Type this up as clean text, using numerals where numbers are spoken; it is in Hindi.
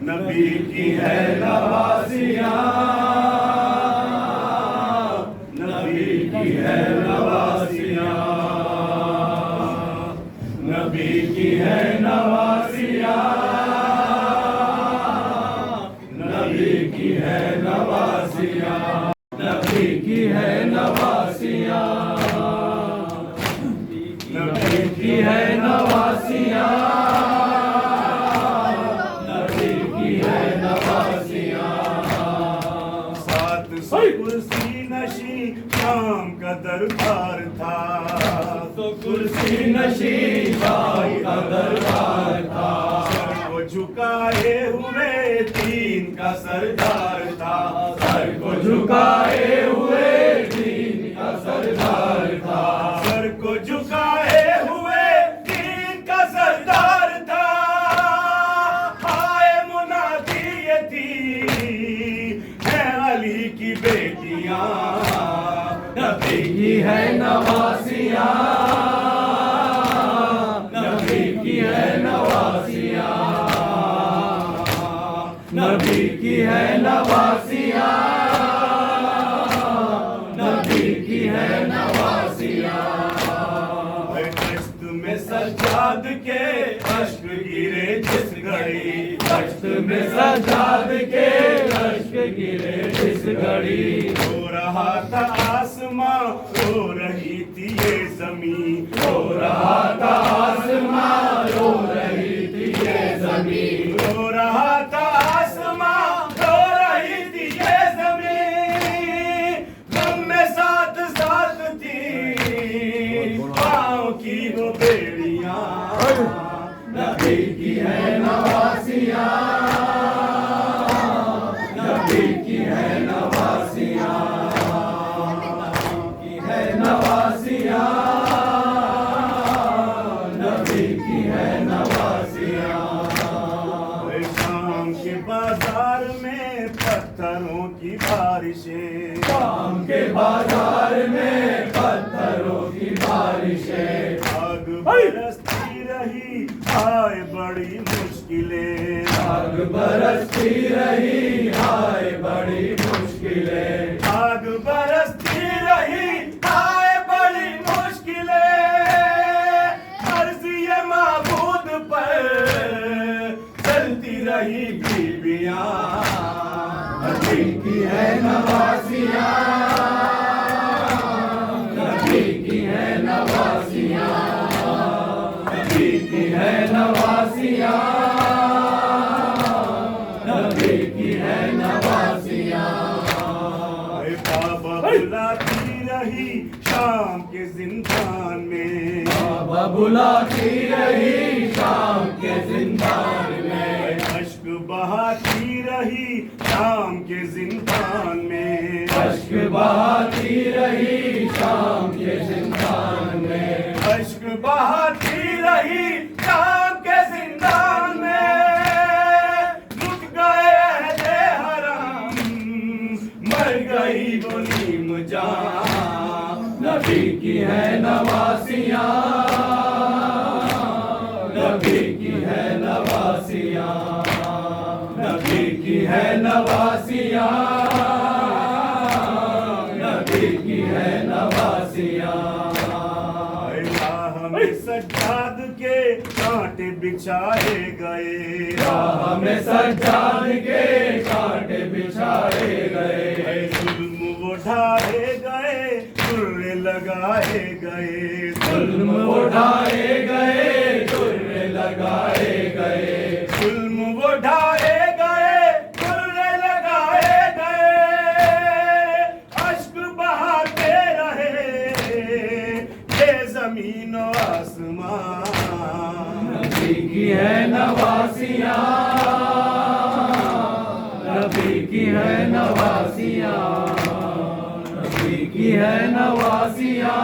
नबी की है नवासियाँ, नबी की है नवासियाँ, नबी की है नवासियाँ, नबी की है नवासियाँ, नबी की है नवासियाँ, नबी की है नवासियाँ, नबी की है नवासियाँ। सात सौ कुर्सी नशी शाम का दरबार था, तो कुर्सी नशी शाम का दरबार था। सर को झुकाए हुए दीन का सरदार था, सर को झुकाए हुए दीन का सरदार था, सर को झुकाए हुए दीन का सरदार था। हाय मुनादी ये थी है अली की बेटियां, नबी की है नवासियां, नबी की है नवासियां, नबी की है नवासियां, नबी की है नवासियां। दश्त में सज्जाद के अश्क गिरे जिस घड़ी, दश्त में सज्जाद के अश्क गिरे जिस घड़ी। रो रहा था आसमां, रो रही थी ये ज़मीं, रो रहा था आसमां, रो रही थी ये ज़मीं, रो रहा था आसमां, रो रही थी ये ज़मीं। गम में साथ साथ थी पाँव की वो बेड़ियां, नबी की है नवासियां, नबी की है नवासियां, नबी की है नवासियां, नबी की है नवासियां। शाम के बाजार में पत्थरों की बारिशें, शाम के बाजार में पत्थरों की बारिशें। आग बरसती रही आए बड़ी मुश्किलें, आग बरसती रही आए बड़ी मुश्किलें, आग बरसती रही आए बड़ी मुश्किलें। अर्ज़-ए माबूद पर चलती रही बीबियां, नबी की है नवासियां, नबी की है नवासियां, नबी की है नवासियां, नबी की है नवासियां। बाबा बुलाती रही शाम के जिंदान में, बाबा बुलाती रही शाम के जिंदान में। अश्क बहाती रही शाम के जिंदान में, अश्क बहाती रही शाम के जिंदान में, अश्क बहाती रही शाम के जिंदान में। लुट गए अहले हरम, मर गई वो नीम जान, नबी की है नवासियां, नबी की है नवासियां, नबी की है नवासियां, नबी की है नवासियां। राह में सज्जाद के कांटे बिछाए गए, राह में सज्जाद के कांटे बिछाए गए। जुल्म वो ढाए गए, तुर्रे लगाए गए, जुल्म वो ढाए गए, तुर्रे लगाए गए, जुल्म वो ढाए गए, तुर्रे लगाए गए। अश्क बहाते रहे ये ज़मीन और आसमां, नबी की है नवासियां, नबी की है नवासियां, नबी की है नवासियां।